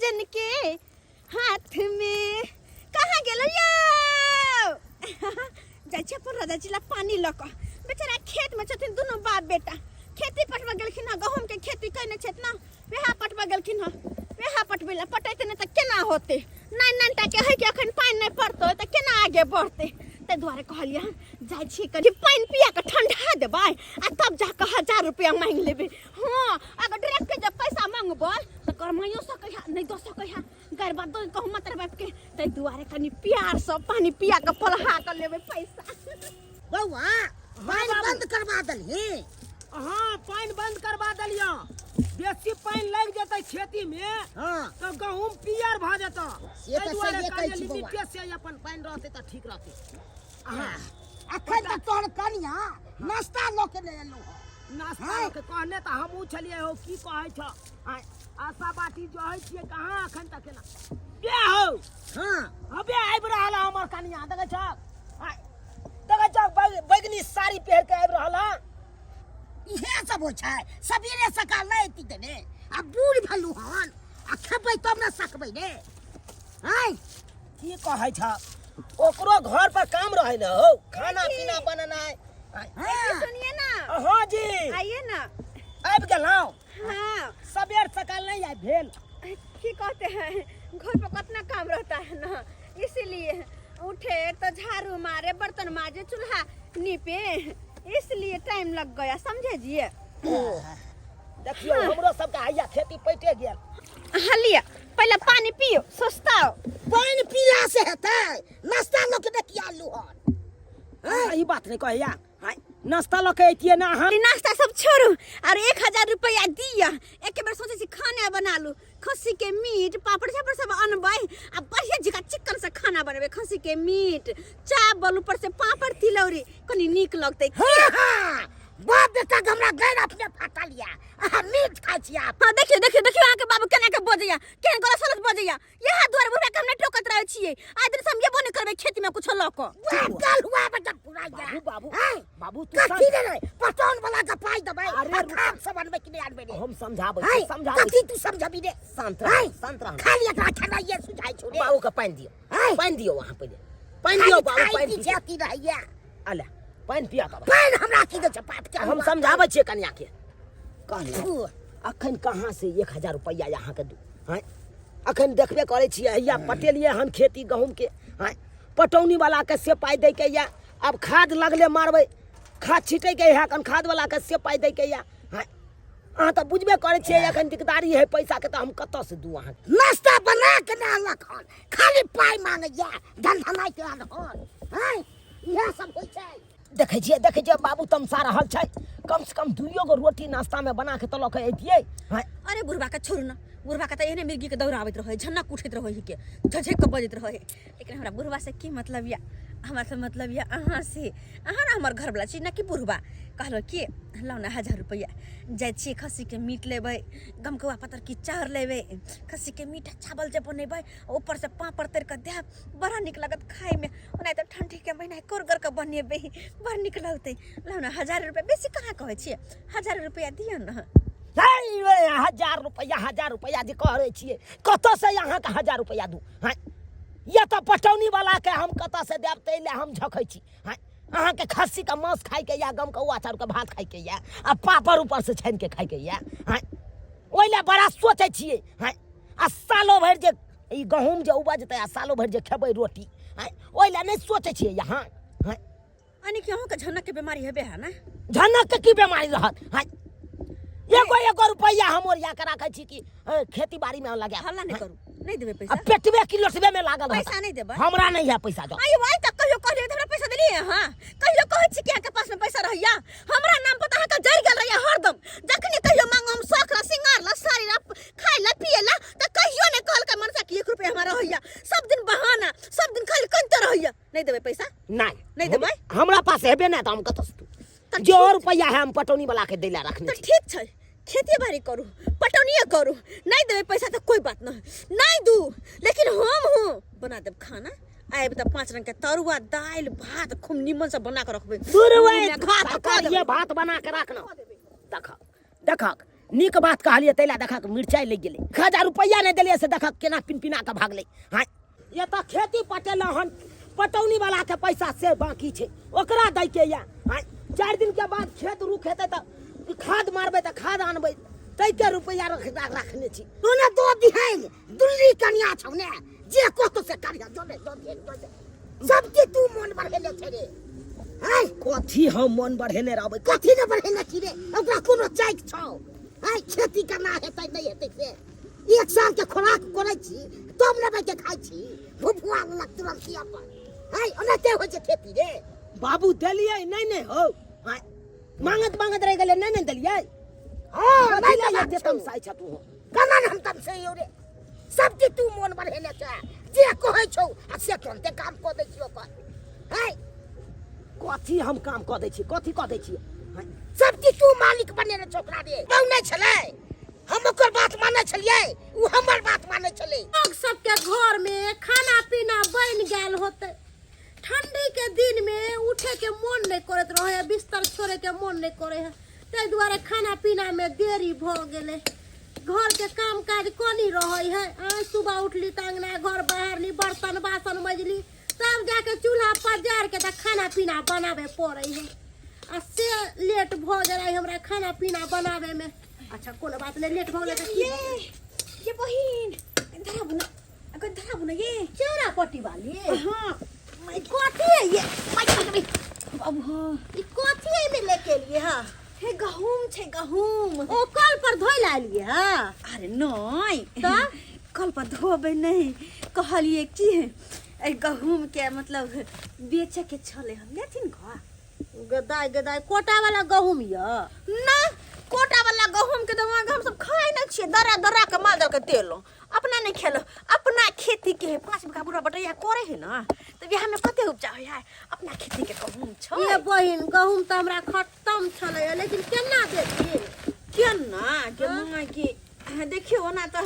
सजन के हाथ में कहाँ गेलो यो जाइ छै पर राजा जिला पानी लक बेचारा खेत में छथिन दुनू बाप बेटा खेती पटवा गेलखिन ह गहूम के खेती कइने छथि ना वेहा पटवा गेलखिन ह वेहा पटबेला पटैते न त केना होते नाइन टा के है कि अखन पानी नहीं पड़तो त केना आगे बढ़ते ते द्वारे कहलिया जाइ छी कनी पानी पिया के ठंडा देबै आ तब जाके 1000 रुपया मांग लेबै हां अगर डायरेक्ट के जब पैसा मांगबै त करमाइयो सकै है नहीं दो सकै है गरबा दो कहू मत बाप के ते द्वारे कनी प्यार से पानी पिया के पलहा के लेबै पैसा बौआ पानी बंद करवा दली हां पानी बंद करवा दलिया बेसी पानी लग जतै खेती में हां तो गहूम पियर भ जता से त सही कहै छी बौआ लिमिटे से अपन पानी रहते त ठीक रहते हां अखन त तोहर कनिया नाश्ता ल के ले एलौ नाश्ता के कहने त हमहू छलिए हो की कहै छ आशा बाटी जो है छिए कहां अखन तक ना बे हो हां अबे आइब रहल हमर कनिया देखे छ बैगनी साड़ी पहन के आइब रहल इहे सब हो छै सबेरे सकाल नै एती देने आ बूढ़ भलू हन आ खेबै तब न सकबै ने हाय की कहै छ ओकरो घर पर काम रहे न हो खाना पीना बनाना सुनिए ना हां जी आइए ना आइब गेलौ हां सबेर सकाल नहीं आइब भेल की कहते हैं घर पर कितना काम रहता है ना इसीलिए उठे तो झाड़ू मारे बर्तन माजे चूल्हा नीपे इसलिए टाइम लग गया समझे जी देखियो हमरो सबके हैया खेती पैटे गेल हलिया पहले पानी पियो सोचताओ पानी पिला से हेतै नाश्ता ल के देखिया लू हन ई बात नहीं कहैया हाय नाश्ता ल के एतिए ना हम नाश्ता सब छोड़ू और 1000 रुपया दिया एक बार सोचे छी खाना बना लू खस्सी के मीट पापड़ झापड़ सब अनबै आ बढ़िया जका चिकन से खाना बनबे खस्सी के मीट चावल ऊपर से पापड़ तिलौरी कनी नीक लगतै हां बाप बेटा हमरा गैर अपने फाटा लिया आ मीट खाइ छी आप हां देखियो देखियो देखियो अहाँ के बाबू केना के बजैया केन गला सलत बजैया यहा द्वार बुढ़ा के हम नहीं टोकत रहै छियै आइ दिन हम ये बने करबै खेती में कुछ ल क कल हुआ बेटा पूरा गया बाबू बाबू तू कथी रे पटौन वाला का पाई दबै अरे खान सब बनबै कि नहीं बनबै हम समझाबै कथी तू समझबी रे शांत रह खाली एकरा खाना ये सुझाइ छौ रे बाबू का पानी दियो वहां पहले पानी दियो बाबू पानी जाती रहिया आले पानी पिया का पानी हमरा की दे पाप के हम समझाबै छियै कन्या के कहलिए अखन कहां से 1000 रुपया यहां के दू हैं अखन देखबे करे छियै हैया पटेलिए हन खेती गहूम के हैं पटौनी वाला के से पाई दे के या अब खाद लगले मारबै खाद छिटै के है कन खाद वाला के से पाई दे के या हैं अहाँ त बुझबे करे छियै अखन दिकदारी है पैसा के त हम कत से दू अहाँ नाश्ता बना के ना लखन खाली पाई मांगैया धंधा नहीं के आल हन हैं इहे सब होय छै देखे छियै बाबू तमसा रहल छै कम से कम दुइयो गो रोटी नाश्ता में बना के त ल के एतियै हैं अरे बुढ़वा का छोड़ ना बुढ़वा का त एने मिर्गी के दौड़ावत रहे झन्ना उठैत रहे के झझक के बजत रहे लेकिन हमरा बुढ़वा से की मतलब या हमरा से मतलब या अहाँ से अहाँ ना हमर घर वाला छी ना कि बुढ़वा कहलो कि लो ना 1000 रुपया जाय छी खस्सी के मीट लेबै गमकवा पतर की चार लेबै खस्सी के मीट चावल जे बनेबै ऊपर से पापड़ तर के दे बड़ा निक लागत खाए में ओना त ठंडी के महीना कोरगर के बनेबै बड़ निक लगतै लो ना 1000 रुपया बेसी कहाँ कहै छी 1000 रुपया दियो ना 1000 रुपया जे कहै छियै कत से यहाँ के 1000 रुपया दू हैं ये तो पटौनी वाला के हम कत से देब तैले हम झखै छी हैं अहाँ के खस्सी का मांस खाइ के या गम कौआ चाउर के भात खाइ के या आ पापड़ ऊपर से छान के खाइ के या हैं ओइला बड़ा सोचै छियै हैं आ सालो भर जे ई गहूम जे उपजतै आ सालो भर जे खेबै रोटी हैं ओइला नहीं सोचै छियै यहाँ हैं अनि कि अहूँ के झनक के बीमारी हेबे है ना झनक के की बीमारी रहत हैं एगो रुपया हम ओरिया के राखै छी कि खेती बाड़ी में लगा हल्ला नहीं करू नहीं देबे पैसा पेटवे की लोटवे में लागल पैसा नहीं देबे हमरा नहीं है पैसा दो आइ भाई तक कहियो कहले हमरा पैसा देलिए हां कहियो कहै छी कि के पास में पैसा रहैया हमरा नाम पता है का जर गेल रहैया हरदम जखनी कहियो मांगो हम शौक ला सिंगार ला साड़ी ला खाइ ला पिए ला त कहियो ने कहल के मनसा कि 1 रुपया हमरा रहैया सब दिन बहाना सब दिन खाली कंते रहैया नहीं देबे पैसा नहीं देबे हमरा पास हेबे ना त हम कत से जो रुपया है हम पटौनी वाला के देला रखने छी ठीक छै खेती बाड़ी करू पटौनिया करू नहीं देबे पैसा तो कोई बात नहीं दू लेकिन हम हूँ बना देब खाना आइब त 5 रंग के तरुआ दाल भात खूब निमन से बना के रखबे ये भात बना के रखना देख नीक बात कहलिए तैला देखा के मिर्चाई लग गेले 1000 रुपया नहीं दिलिए से देखा केना पिनपिना के भागले हां ये तो खेती पटेला हन पटौनी वाला के पैसा से बाकी छे ओकरा दै के या हां 4 दिन के बाद खेत रुख हेतै त खाद मारबै त खाद आनबै तै के रुपया रखने छी तूने दो दिहाई दुल्ली कनिया छौ ने जे कोतो से करिया दो सब के तू मन बढ़ेले छे रे हाय कथी हम मन बढ़ेने रहबै कथी ने बढ़ेले छी रे ओकरा कोनो चाइक छौ हाय खेती करना हेतै नहीं हेतै से एक साल के खुराक करै छी तब ने के खाइ छी भुफुआ लग तुरंत अपन हाय ओनते हो जे खेती रे बाबू देलिए नहीं हो हाय मांगत रह गेले नहीं देलिए हां नहीं ले तम साइ छ तू कना हम तम से यो रे सब के तू मन बढ़ेले छ जे कहै छौ आ से तुरंते काम क दै छी ओकर हाय कथी हम काम क दै छी कथी क दै छी सब की तू मालिक बनेने छोकरा रे तौ नहीं छले हम ओकर बात माने छलिए उ हमर बात माने छले लोग सबके घर में खाना पीना बन गेल होते ठंडी के दिन में उठे के मन नहीं करत रहे बिस्तर छोड़े के मन नहीं करे है ताहि दुआरे खाना पीना में देरी भ गेले घर के काम काज कोनी रहे है आज सुबह उठली त अंगना घर बहारली बर्तन बासन मजली तब जाके चूल्हा पर जार के त खाना पीना बनावे पड़े है आ से लेट भ जाए हमरा खाना पीना बनावे में अच्छा कोनो बात नहीं लेट भ गेले त ये बहिन धरा बुना ये चेहरा पट्टी वाली हां मैं कथी है ये अब हां ई कथी है में लेके लिए हां हे गहूम छे गहूम ओ कल पर धोइ लालिए हां अरे नहीं तो कल पर धोबे नहीं कहलिए कि ए गहूम के मतलब बेचे के छले हम लेथिन घर गदाई कोटा वाला गहूम या ना कोटा वाला गहूम के दवा हम सब खाए ना छिए दरा के माल दर के तेलो अपना नहीं खेलो अपना खेती के 5 बीघा बुरा बटैया करे है ना तो बिहार में कते उपजा है अपना खेती के गहूम छ ये बहिन गहूम त हमरा खत्म छले लेकिन केना देती केना के मां की देखियो ना तो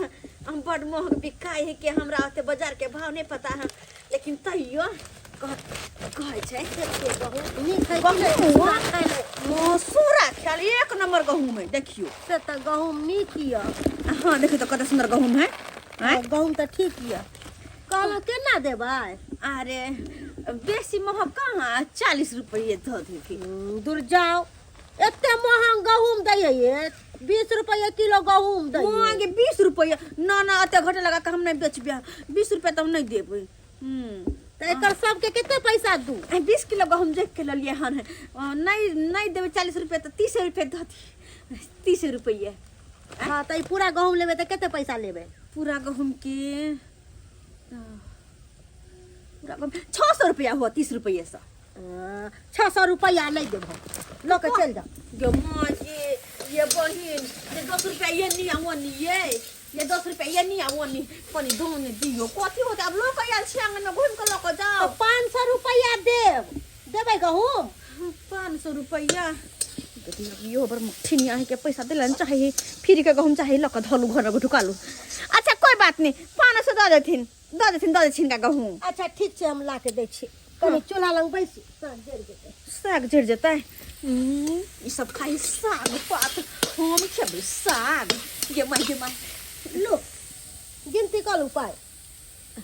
हम बड़ महंग बिकाई है कि हमरा ओते बाजार के भाव नहीं पता है लेकिन तैयो कहे छै गहूम नी खाइ मसूरा खाली एक नंबर गहूम है देखियो से त गहूम नी किया हां देखियो तो कत सुंदर गहूम है गहूम त ठीक या कहलो केना देबै अरे बेसी महंग कहाँ 40 रुपये दे दे दूर जाओ एते महंग गहूम दै है 20 रुपया किलो गहूम दै मांगे 20 रुपये ना अते घटे लगा के हम नहीं बेचबे 20 रुपये तो हम नहीं देबै त एकर सब के कितने पैसा दू 20 किलो गहूम देख के लिए हन नहीं देबै 40 रुपये तो 30 रुपये दे दी 30 रुपये हां त पूरा गहूम लेबे त कितने पैसा लेबे पूरा गहूम के पूरा गहूम 600 रुपया हुआ 30 रुपये से 600 रुपया नहीं देबो लो के चल जा गे मां ये बहिन ये 10 रुपया ये नहीं आवनी ये 10 रुपया ये नहीं आवनी पानी धोने दियो कथी होते अब लोग आयल छी आंगन में घूम के लोग जाओ 500 रुपया देबै गहूम 500 रुपया यो बर मुठिनी आए के पैसा देलन चाहिए फिर के गहूम चाहिए लक धलू घर में ढुकालू अच्छा कोई बात नहीं 500 दे देथिन का गहूम अच्छा ठीक छै हम ला के दै छी कनी चूल्हा लंग बैसी साग जड़ जेतै ई सब खाई साग पात हम खेबै साग ये माय लो गिनती कर उपाय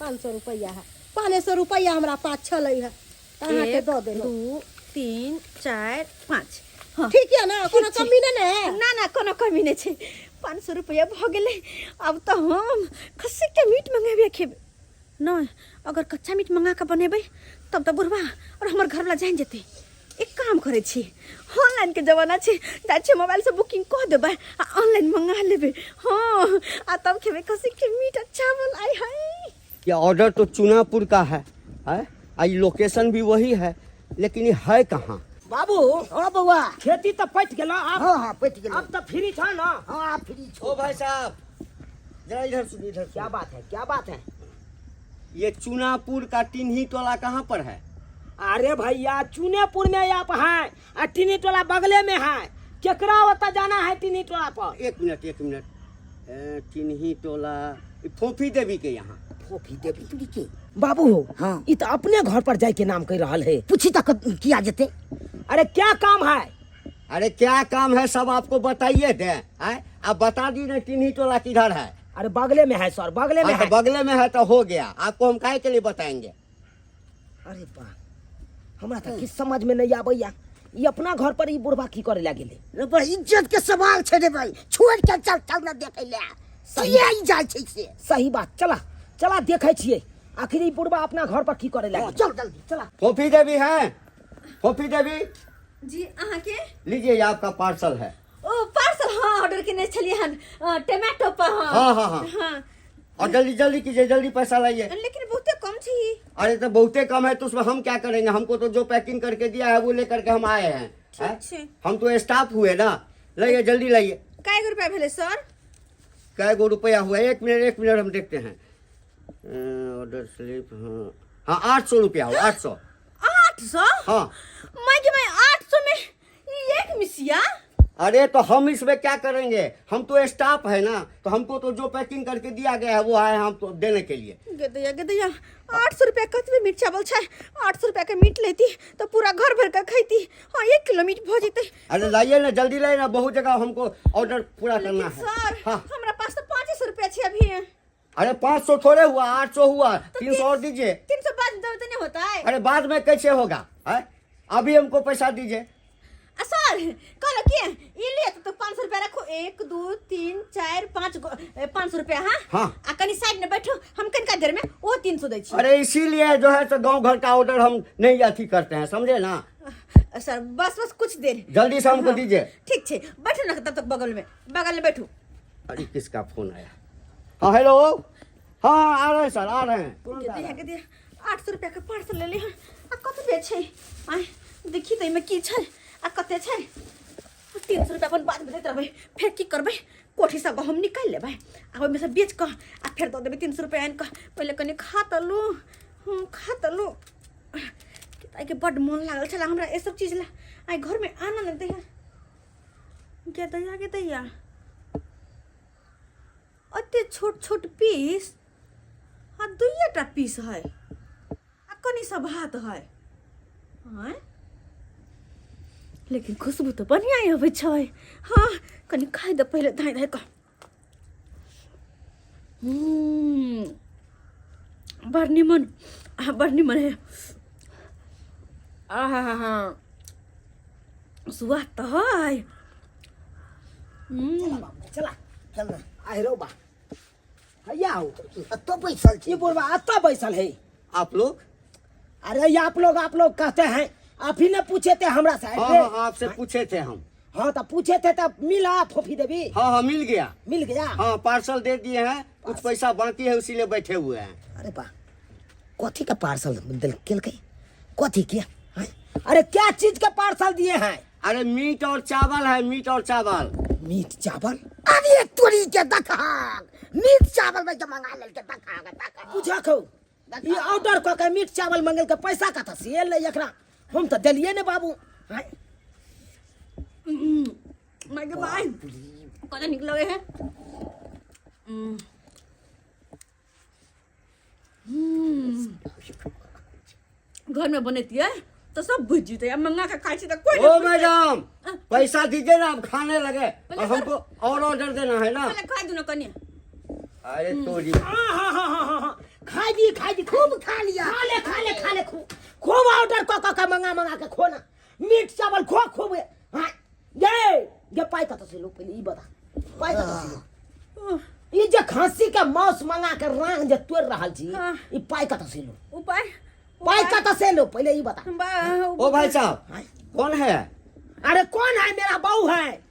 500 रुपया है 500 रुपया हमरा पास छलै है अहाँ के दऽ देलौ 2 3 4 5 हां ठीक है ना कोनो कमी नहीं है ना कोनो कमी नहीं छै 500 रुपया भ गेलै अब तो हम खस्सी के मीट मंगेबे खेबै नहीं अगर कच्चा मीट मंगा के बनेबै तब तो बुढ़वा और हमर घर वाला जान जेतै एक काम करे छी ऑनलाइन के जमाना छै जाय छै मोबाइल से बुकिंग कर देबै आ ऑनलाइन मंगा लेबै हां आ तब खेबै खस्सी के मीट चावल आई हाय ये ऑर्डर तो चुनापुर का है आई लोकेशन भी वही है लेकिन ये है कहाँ बाबू हां बउआ खेती तो पट गेला अब हां पट गेल अब तो फ्री था ना हां फ्री छो ओ भाई साहब जरा इधर सुनिए इधर क्या बात है ये चुनापुर का टिन्ही टोला कहाँ पर है अरे भैया चुनेपुर में आप हैं और टिनी टोला बगले में है केकरा होता जाना है टिनी टोला पर एक मिनट टिन्ही टोला फोफी देवी के यहाँ फोफी देवी तुरी के बाबू हाँ। ये तो अपने घर पर जाए के नाम कह रहा है पूछी तक किया जते अरे क्या काम है अरे क्या काम है सब आपको बताइए दे आप बता दी ना तीन ही टोला किधर है। अरे बगले में है सर, बगले में हाँ, तो है। बगले में है तो हो गया, आपको हम काहे के लिए बताएंगे। अरे बा हमरा तो किस समझ में नहीं आबैया, ये अपना घर पर ही बुढ़वा की करे लगे ले। रे भाई इज्जत के सवाल छे रे भाई, छोड़ के चल चल ना देखे ले। सही आई जाय छै से। सही बात, चला चला देखे छिए आखिर ई बुढ़वा अपना घर पर की करे लगे। चल जल्दी चला। फोफी देवी है, फोफी देवी जी अहाँ के लीजिए, ये आपका पार्सल है। ओ पार्सल हाँ ऑर्डर केने छलिए हन टमाटो पर हाँ हाँ हाँ हाँ और जल्दी जल्दी कीजिए, जल्दी पैसा लाइए। लेकिन बहुते कम छी। अरे तो बहुते कम है तो उसमें हम क्या करेंगे, हमको तो जो पैकिंग करके दिया है वो लेकर के हम आए हैं। हैं? ठीक। हम तो स्टाफ हुए ना, लाइए जल्दी लाइए। काय रुपया भेले सर? कै गो रुपया हुआ, एक मिनट हम देखते हैं। ऑर्डर स्लिप, हाँ हाँ 800 रुपया हुआ, 800। 800? हाँ मैं 800 में ये एक मिसिया। अरे तो हम इसमें क्या करेंगे, हम तो स्टाफ है ना, तो हमको तो जो पैकिंग करके दिया गया है वो आए हम तो देने के लिए। गदैया 800 रुपया कतबे मीट चावल छै। 800 रुपया के मीट लेती तो पूरा घर भर का खैती। हाँ 1 किलो मीट भ जेते। अरे लाइए ना, जल्दी लाइए ना, बहुत जगह हमको ऑर्डर पूरा करना है। सर हाँ हमरा पास तो 500 रुपया छै अभी। अरे 500 थोड़े हुआ, 800 हुआ, 300 और दीजिए। 300 बाद दो तो नहीं होता है। अरे बाद में कैसे होगा है? अभी हमको पैसा दीजिए। सर कल के ये ले तो 500 रुपया रखो। 1 2 3 4 5 500 रुपया। हाँ हाँ। आ कनी साइड में बैठो, हम कनका देर में वो 300 दै छी। अरे इसीलिए जो है तो गांव घर का ऑर्डर हम नहीं अथी करते हैं, समझे ना। सर बस कुछ देर जल्दी से हमको दीजिए। ठीक है बैठो ना तब तक बगल में बैठो। अरे किसका फोन आया? हाँ हेलो, हाँ आ रहे हैं सर, आ रहे हैं, तुरंत आ रहे हैं। के 800 रुपया के पार्सल ले ली। आ कत बेचे आय देखी त में की छै आ कते छै। 300 रुपया अपन बाद में देत रहबै, फिर की करबै, कोठी से गहूम निकाल लेबै आ ओइ में से बेच क आ फिर दे देबै 300 रुपया आन क। पहले कनी खा तलू किताई के बड मन लागल छला हमरा ए सब चीज ला। आइ घर में आना न दैया के दैया अते छोट छोट पीस। हाँ 2टा पीस है आ कनी सा भात है। हाँ लेकिन खुशबू तो बढ़िया ही अबै छै। हाँ कनी खाइ दे पहले धाय धाय क। बड़ निमन है। आहा स्वाद तो है। चला चल ना आए रो बा हैया हो तो बैसल ये बुढ़वा अत्ता बैसल है। आप लोग? अरे ये आप लोग कहते हैं, आप ही ने पूछे थे हमरा से। हाँ हाँ आपसे पूछे थे हम। हाँ तो पूछे थे तब मिला फोफी देवी? हाँ हाँ मिल गया। मिल गया? हाँ पार्सल दे दिए हैं, कुछ पैसा बाकी है उसीलिए बैठे हुए हैं। अरे बा कथी का पार्सल केल के कथी किया? अरे क्या चीज का पार्सल दिए हैं? अरे मीट और चावल है, मीट और चावल। मीट चावल? अरे तोरी के दखा मीट चावल में मंगा ले के दखा पूछा खो ये ऑर्डर क के मीट चावल मंगल के पैसा का था से ले एकरा हम तो दिलिए ने बाबू। मैं के भाई कत निक लगे है। घर में बनती है तो सब बुझ जीते। अब मंगा के खाई तो कोई ओ मैडम पैसा दीजिए ना, आप खाने लगे और हमको और ऑर्डर देना है ना। पहले खा दो ना कन्या। अरे तोरी खाई दी खूब खा लिया। खा ले खूब ऑर्डर क के मंगा के खो ना मीट चावल खो खूब। हां ये पाई का तो से लो पहले ई बता पाई का तो से लो। ई जे खांसी के मांस मंगा के रांग जे तोड़ रहल छी ई पाई का तो से लो। ऊपर पाई का तो से लो पहले ई बता। ओ भाई साहब कौन है? अरे कौन है? मेरा बहू है।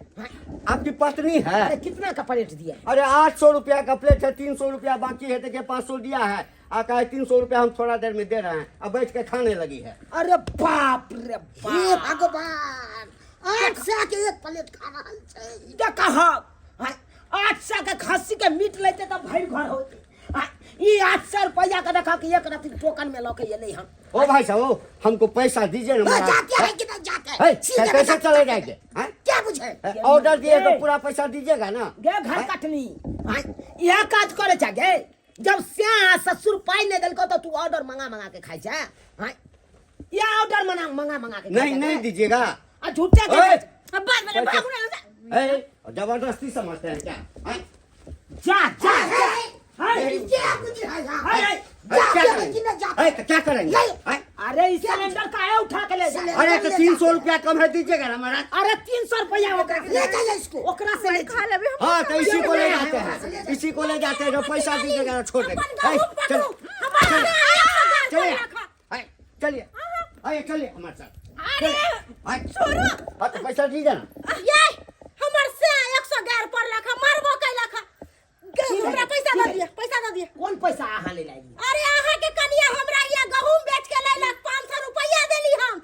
आपकी पत्नी है? अरे कितना का प्लेट दिया? अरे 800 रुपया का प्लेट है, 300 रुपया बाकी है, देखिए 500 दिया है। आका है 300 रुपया हम थोड़ा देर में दे रहे हैं, अब बैठ के खाने लगी है। अरे बाप रे हे बाप भगवान 800 के एक प्लेट खा रहल छै। कहा 800 के खस्सी के मीट लेते तो भाई घर होते। ये 800 रुपया का देखा कि एक रात टोकन में लौके ये नहीं हम। ओ भाई साहब हमको पैसा दीजिए ना। जाते हैं कि नहीं जाते? है, कैसे चले जाएंगे? क्या बुझे? ऑर्डर दिए तो पूरा पैसा दीजिएगा ना। गे घर कटनी यह काज करे चाहे जब स्या ससुर पाई नहीं दल को तो तू ऑर्डर मंगा के खाई जा। ये ऑर्डर मंगा के नहीं नहीं दीजिएगा। झूठे बाद में बाबू ने जबरदस्ती समझते हैं क्या? हैं? जा जा जा हाय क्या करेंगे? हैं? अरे इस सिलेंडर का है उठा के ले जा अरे तो 300 रुपया कम है, दीजिएगा ना महाराज। अरे 300 रुपया ओकरा से ले खा ले अभी हम हाँ तो इसी को ले जाते हैं, इसी को ले जाते हैं, जो पैसा दीजिएगा ना छोड़ देंगे। चलिए चलिए आइए चलिए हमारे साथ। तो पैसा दीजिए ना। ये हमर से 100 गार पर रखा मारबो कैला खा हमरा पैसा दे दिए, पैसा दे दिए। कौन पैसा आहा ले लागी? अरे अहाँ के कनिया हमरा ये गहूम बेच के लेलक 500 रुपया देली हम।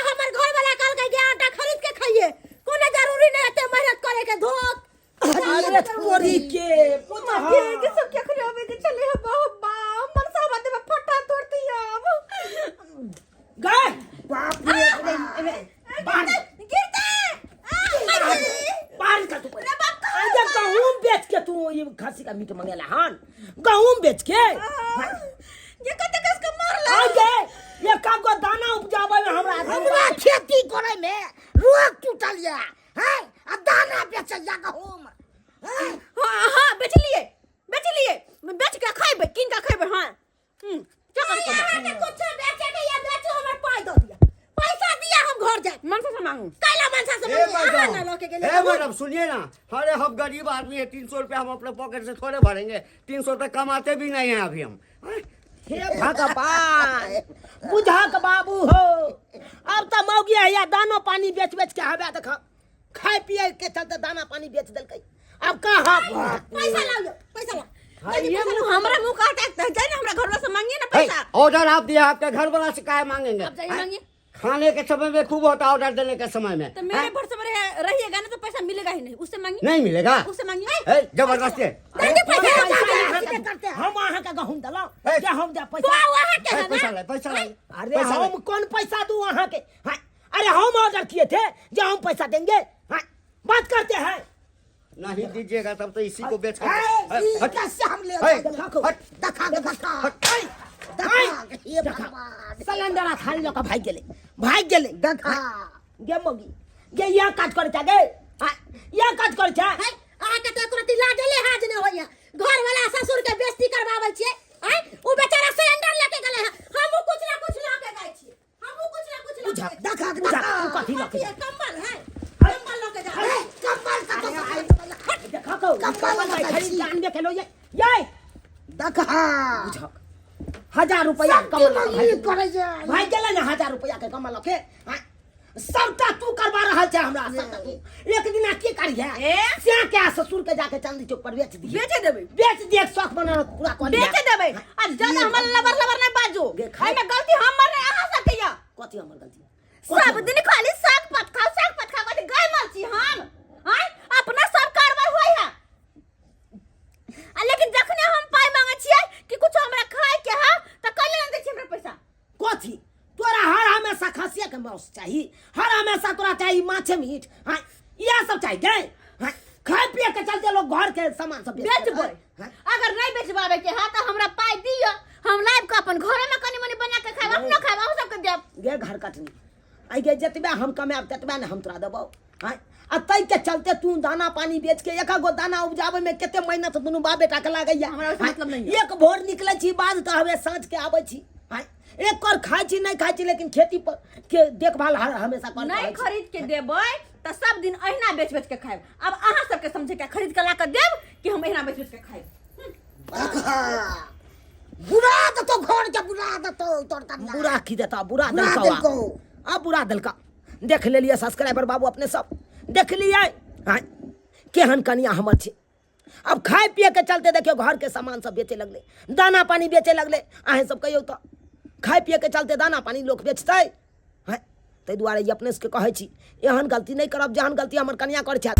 हमर घर वाला कहल के आटा खरीद के खाइए, कोनो जरूरी नहीं एते मेहनत करे के धोक। अरे तोरी के पुता ये सब क्या करे अबे के चले है बाबा मन सा बात में फटा तोड़ती है अब गए बाप रे बाहर गिरते बाहर का तू आज गहूम बेच के तू ये खस्सी का मीट मंगेला हन गहूम बेच के ये कते कसके मारला आगे ये का को दाना उपजावे में हमरा खेती करे में रोग टूटल या है आ दाना बेचैया गहूम हां बेच लिए बेच के खाइबे किन का खाइबे हां क्या अरे करे अहाँ के कुछ बेचे के या बेचो हमर पाई दो दिया, पैसा दिया हम घर जाए। मनसा से मांगू कैला मनसा से मांगी अहाँ ना लोके के लिए। मैडम सुनिए ना, अरे हम गरीब आदमी है, 300 रुपया हम अपने पॉकेट से थोड़े भरेंगे, 300 रुपये कमाते भी नहीं हैं अभी हम। हे भगवान बुझा के बाबू हो अब तो मौगी है या दानो पानी बेच बेच के हवे देख खाए पिए के चलते दाना पानी बेच देलकै अब कहां पैसा लाओ, पैसा लाओ। ये मुंह हमरा मुंह काटता है जाए ना हमरा घर वाला से मांगिए ना पैसा ऑर्डर आप दिया, आपके घर वाला से काय मांगेंगे? अब जाइए मांगिए खाने के समय में खूब होता, ऑर्डर देने के समय में तो मेरे भर से रहिएगा ना तो पैसा मिलेगा ही नहीं, उससे मांगिए नहीं मिलेगा। उससे मांगिए जबरदस्ती हम अहाँ का गहूम दलो ए, क्या हम जा तो पैसा वहाँ के है ना। पैसा ले, पैसा ले। अरे पैसा ले। हम कौन पैसा दूं अहाँ के हाँ, अरे हम ऑर्डर किए थे जो हम पैसा देंगे हाँ, बात करते हैं नहीं दीजिएगा तब तो इसी को बेच कर कैसे हम ले सिलेंडर खाली लोग भाग गेले गे मगी गे या काज कर गे या काज कर अहाँ के तो तुरंत लाज लिहाज न होइया, घर वाला ससुर के बेइज्जती करवावल छियै। हैं उ बेचारा सिलेंडर लेके गेले हैं, हमहु कुछ ना कुछ लेके गए छी, हमहु कुछ ना कुछ बुझा लेके देखा कथी लके ये कंबल है, कंबल लेके जा। देखा को कंबल खरीद जान दे खेलो ये 1000 रुपया कमल भाई गेले ना 1000 रुपया के कमल के सबटा तू करवा रहल छै हमरा सबटा तू एक दिन की करिया से क्या ससुर के जाके चांदी चौक पर बेच दिए बेचे देबे बेच दिए शौक बना पूरा कर बेचे देबे आ ज्यादा हमर लबर नहीं बाजो एमे गलती हमर नहीं अहाँ सब के या कथी हमर गलती सब दिन खाली साग पत खाओ कथी गाय मार छी हम हैं अपना सब कारवाई होय है लेकिन जखने हम पाई मांगे छियै कि कुछ हमरा खाए के है त कइले न दै छी हमरा पैसा कथी तोरा हर हमेशा खसिया के मांस चाहिए, हर हमेशा तोरा चाहिए माछ मीट हाँ यह सब चाहिए गए हाँ खाए पिए के चलते लोग घर के सामान सब बेचबै अगर नहीं बेचबावे के है त हमरा पाई दियो, हम लाइव का अपन घरे में कनी मनी बना के खाएब, अपना खाएब, हम सब के देब। गे घर कटनी आई गे जतबे हम कमाब ततबे ने हम तोरा देबो हाँ आ तै के चलते तू दाना पानी बेच के एक गो दाना उपजावे में केते मेहनत दुनू बाप बेटा के लागैया, हमरा मतलब नहीं एक भोर निकलै छी बाद त हवे साँझ के आबै छी हाँ एक कर खाई छी नहीं खाई छी लेकिन खेती पर के देखभाल हमेशा कर नहीं खरीद के देबै त सब दिन अहिना बेच के खाएब। अब अहाँ सबके समझे के खरीद के ला के देब कि हम अहिना बेच के खाएब। बुरा तो घर के बुरा तो तोर बुरा की देता बुरा दिलका अब बुरा दिलका देख ले लिए सब्सक्राइबर बाबू अपने सब देख लिए हाँ केहन कनिया हमर छे अब खाए पिए के चलते देखियो घर के सामान सब बेचे लगले, दाना पानी बेचे लगले। अहें सब कहियो तो खाए पिए के चलते दाना पानी लोग बेचते हैं ताहि दुआरे ई अपने से कहै छी एहन गलती नहीं करब जेहन गलती हमर कनिया कर छै।